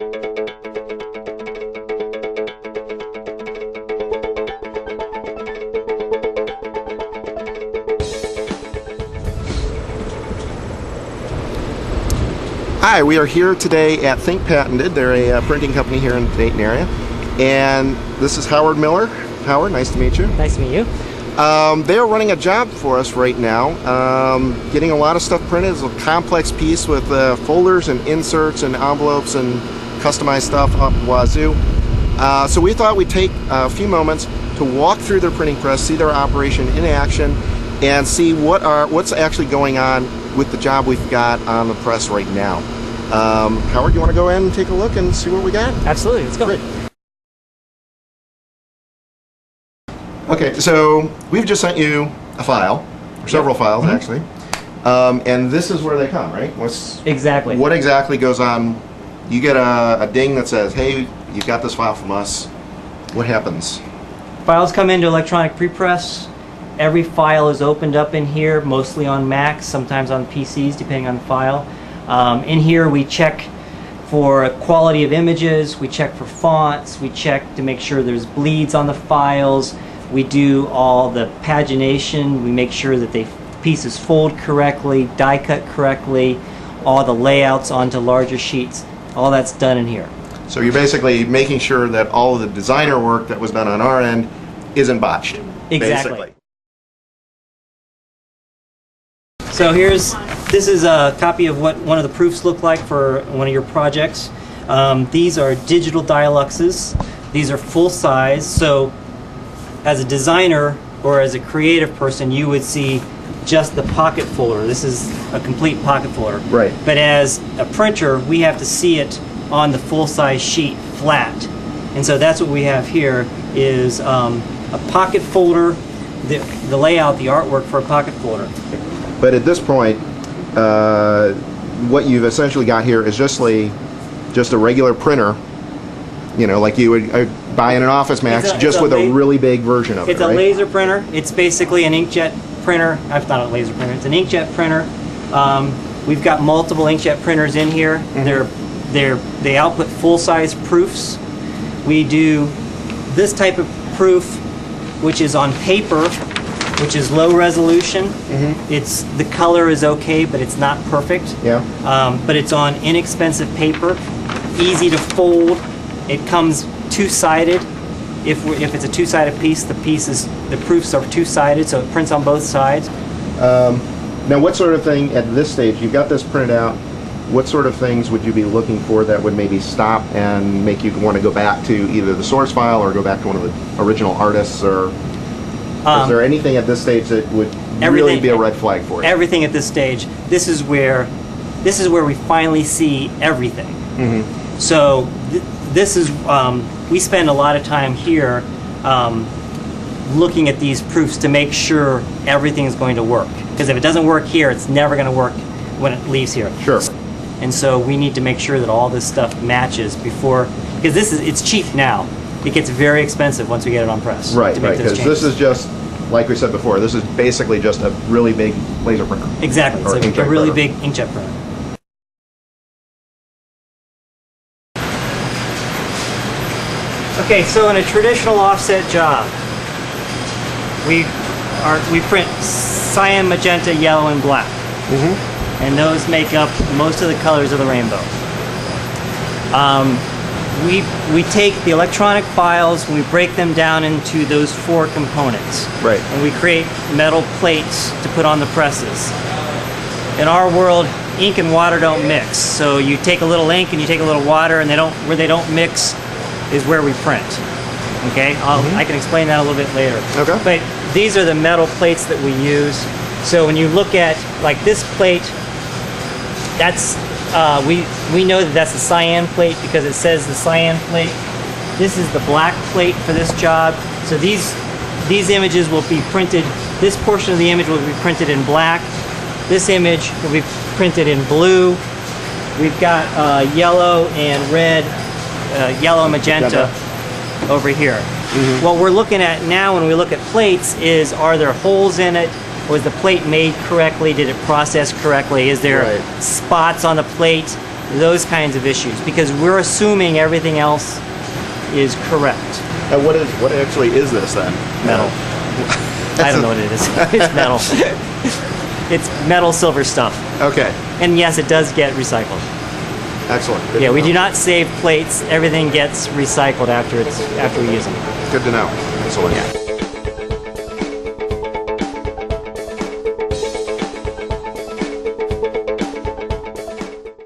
Hi, we are here today at Think Patented. They're a printing company here in the Dayton area. And this is Howard Miller. Howard, nice to meet you. Nice to meet you. They are running a job for us right now. Getting a lot of stuff printed. It's a complex piece with folders and inserts and envelopes and customized stuff up wazoo. So we thought we'd take a few moments to walk through their printing press, see their operation in action, and see what's actually going on with the job we've got on the press right now. Howard, you want to go in and take a look and see what we got? Absolutely, let's go. Great. Okay, so we've just sent you a file, or several files actually, and this is where they come, right? Exactly. What exactly goes on? You get a ding that says, hey, you got this file from us. What happens? Files come into electronic prepress. Every file is opened up in here, mostly on Macs, sometimes on PCs, depending on the file. In here we check for quality of images, we check for fonts, we check to make sure there's bleeds on the files, we do all the pagination, we make sure that the pieces fold correctly, die cut correctly, all the layouts onto larger sheets, all that's done in here. So you're basically making sure that all of the designer work that was done on our end isn't botched. Exactly. Basically. So this is a copy of what one of the proofs look like for one of your projects. These are digital Dialuxes. These are full size, so as a designer or as a creative person you would see just the pocket folder. This is a complete pocket folder. Right. But as a printer we have to see it on the full size sheet flat. And so that's what we have here is a pocket folder, the layout, the artwork for a pocket folder. But at this point, what you've essentially got here is just a regular printer, you know, like you would buy in an Office Max, just with a really big version of it, It's a laser printer. It's basically an inkjet printer. I've thought of a laser printer. It's an inkjet printer. We've got multiple inkjet printers in here. They output full-size proofs. We do this type of proof, which is on paper, which is low resolution. It's the color is okay, but it's not perfect. Yeah. But it's on inexpensive paper, easy to fold. It comes two-sided. If it's a two-sided piece, the proofs are two-sided, so it prints on both sides. Now, what sort of thing at this stage? You've got this printed out. What sort of things would you be looking for that would maybe stop and make you want to go back to either the source file or go back to one of the original artists, or? Is there anything at this stage that would really be a red flag for you? Everything at this stage. This is where we finally see everything. So this is we spend a lot of time here looking at these proofs to make sure everything is going to work. Because if it doesn't work here, it's never going to work when it leaves here. Sure. And so we need to make sure that all this stuff matches before, because it's cheap now. It gets very expensive once we get it on press. Right, because this is just, like we said before, this is basically just a really big laser printer. Exactly, it's like a really big inkjet printer. Okay, so in a traditional offset job, we print cyan, magenta, yellow, and black. And those make up most of the colors of the rainbow. We take the electronic files and we break them down into those four components. Right. And we create metal plates to put on the presses. In our world, ink and water don't mix. So you take a little ink and you take a little water, and where they don't mix is where we print. Okay? I can explain that a little bit later. Okay. But these are the metal plates that we use. So when you look at like this plate, that's we know that that's the cyan plate because it says the cyan plate. This is the black plate for this job. So these images will be printed. This portion of the image will be printed in black. This image will be printed in blue. We've got yellow and red, yellow and magenta over here. What we're looking at now when we look at plates is, are there holes in it? Was the plate made correctly? Did it process correctly? Is there spots on the plate? those kinds of issues, because we're assuming everything else is correct. And what actually is this then? Metal. I don't know what it is. It's metal. It's metal silver stuff. Okay, And yes, it does get recycled. excellent. Good Yeah, to we know. do not save plates. Everything gets recycled after we use them. Good to know. Excellent. Yeah.